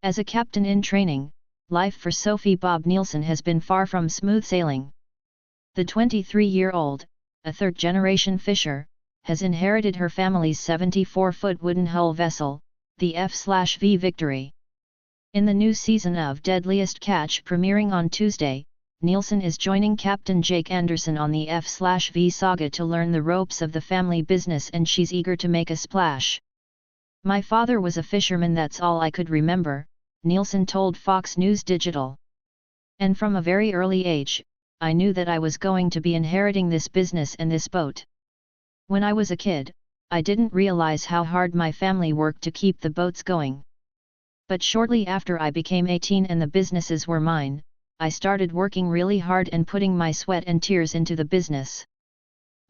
As a captain in training, life for Sophie Bob Nielsen has been far from smooth sailing. The 23-year-old, a third-generation fisher, has inherited her family's 74-foot wooden hull vessel, the F/V Victory. In the new season of Deadliest Catch premiering on Tuesday, Nielsen is joining Captain Jake Anderson on the F/V saga to learn the ropes of the family business, and she's eager to make a splash. "My father was a fisherman, that's all I could remember," Nielsen told Fox News Digital. "And from a very early age, I knew that I was going to be inheriting this business and this boat. When I was a kid, I didn't realize how hard my family worked to keep the boats going. But shortly after I became 18 and the businesses were mine, I started working really hard and putting my sweat and tears into the business.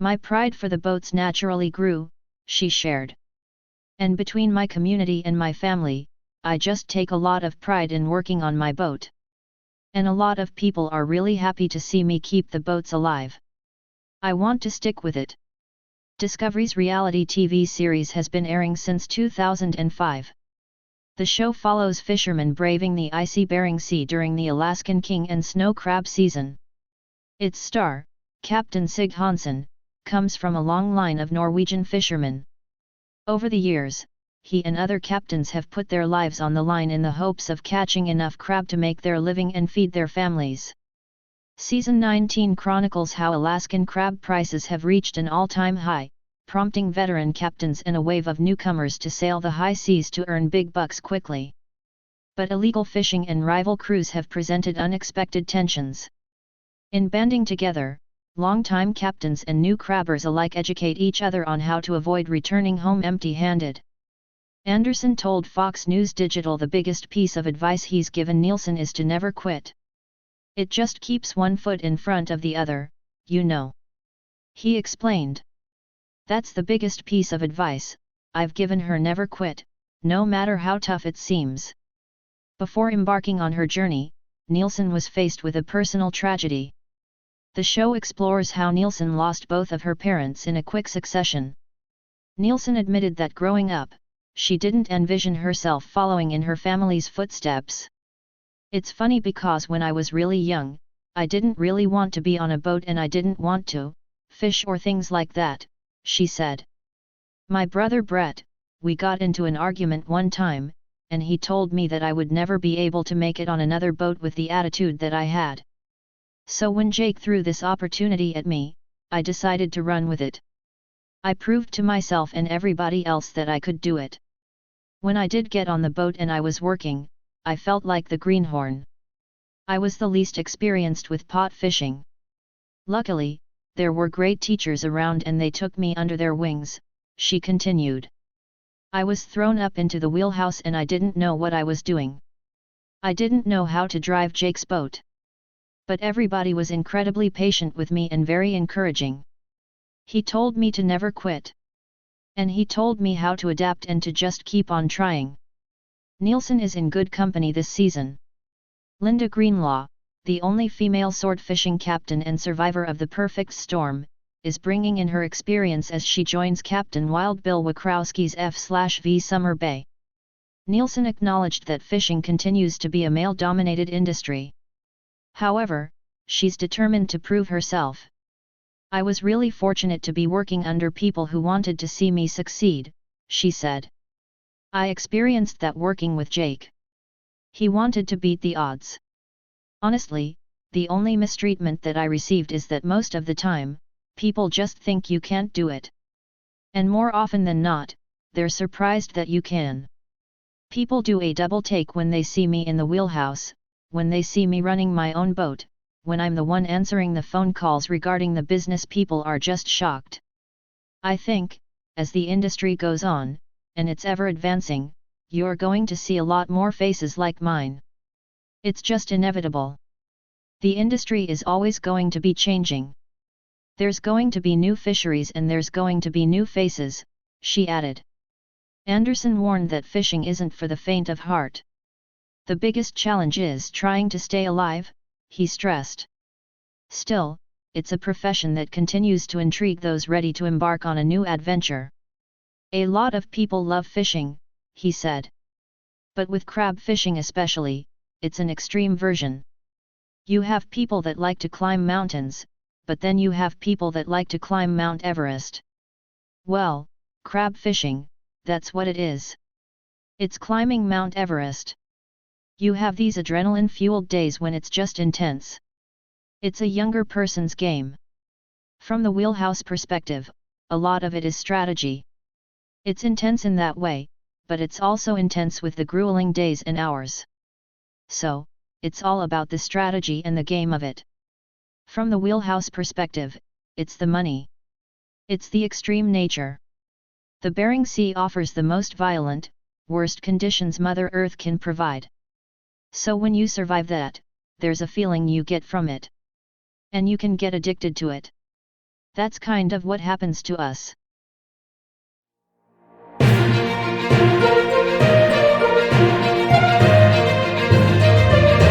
My pride for the boats naturally grew," she shared. "And between my community and my family, I just take a lot of pride in working on my boat. And a lot of people are really happy to see me keep the boats alive. I want to stick with it." Discovery's reality TV series has been airing since 2005. The show follows fishermen braving the icy Bering Sea during the Alaskan king and snow crab season. Its star, Captain Sig Hansen, comes from a long line of Norwegian fishermen. Over the years, he and other captains have put their lives on the line in the hopes of catching enough crab to make their living and feed their families. Season 19 chronicles how Alaskan crab prices have reached an all-time high, prompting veteran captains and a wave of newcomers to sail the high seas to earn big bucks quickly. But illegal fishing and rival crews have presented unexpected tensions. In banding together, longtime captains and new crabbers alike educate each other on how to avoid returning home empty-handed. Anderson told Fox News Digital the biggest piece of advice he's given Nielsen is to never quit. "It just keeps one foot in front of the other, you know," he explained. "That's the biggest piece of advice I've given her, never quit, no matter how tough it seems." Before embarking on her journey, Nielsen was faced with a personal tragedy. The show explores how Nielsen lost both of her parents in a quick succession. Nielsen admitted that growing up, she didn't envision herself following in her family's footsteps. "It's funny because when I was really young, I didn't really want to be on a boat and I didn't want to fish or things like that," she said. "My brother Brett, we got into an argument one time, and he told me that I would never be able to make it on another boat with the attitude that I had. So when Jake threw this opportunity at me, I decided to run with it. I proved to myself and everybody else that I could do it. When I did get on the boat and I was working, I felt like the greenhorn. I was the least experienced with pot fishing. Luckily, there were great teachers around and they took me under their wings," she continued. "I was thrown up into the wheelhouse and I didn't know what I was doing. I didn't know how to drive Jake's boat. But everybody was incredibly patient with me and very encouraging. He told me to never quit. And he told me how to adapt and to just keep on trying." Nielsen is in good company this season. Linda Greenlaw, the only female sword fishing captain and survivor of the perfect storm, is bringing in her experience as she joins Captain Wild Bill Wachowski's F/V Summer Bay. Nielsen acknowledged that fishing continues to be a male-dominated industry. However, she's determined to prove herself. "I was really fortunate to be working under people who wanted to see me succeed," she said. "I experienced that working with Jake. He wanted to beat the odds. Honestly, the only mistreatment that I received is that most of the time, people just think you can't do it. And more often than not, they're surprised that you can. People do a double take when they see me in the wheelhouse, when they see me running my own boat, when I'm the one answering the phone calls regarding the business. People are just shocked. I think, as the industry goes on, and it's ever advancing, you're going to see a lot more faces like mine. It's just inevitable. The industry is always going to be changing. There's going to be new fisheries and there's going to be new faces," she added. Anderson warned that fishing isn't for the faint of heart. "The biggest challenge is trying to stay alive," he stressed. "Still, it's a profession that continues to intrigue those ready to embark on a new adventure. A lot of people love fishing," he said. But with crab fishing especially, it's an extreme version. You have people that like to climb mountains, but then you have people that like to climb Mount Everest. Well, crab fishing, that's what it is. It's climbing Mount Everest. You have these adrenaline-fueled days when it's just intense. It's a younger person's game. From the wheelhouse perspective, a lot of it is strategy. It's intense in that way, but it's also intense with the grueling days and hours. So, it's all about the strategy and the game of it. From the wheelhouse perspective, it's the money. It's the extreme nature. The Bering Sea offers the most violent, worst conditions Mother Earth can provide. So when you survive that, there's a feeling you get from it. And you can get addicted to it. That's kind of what happens to us.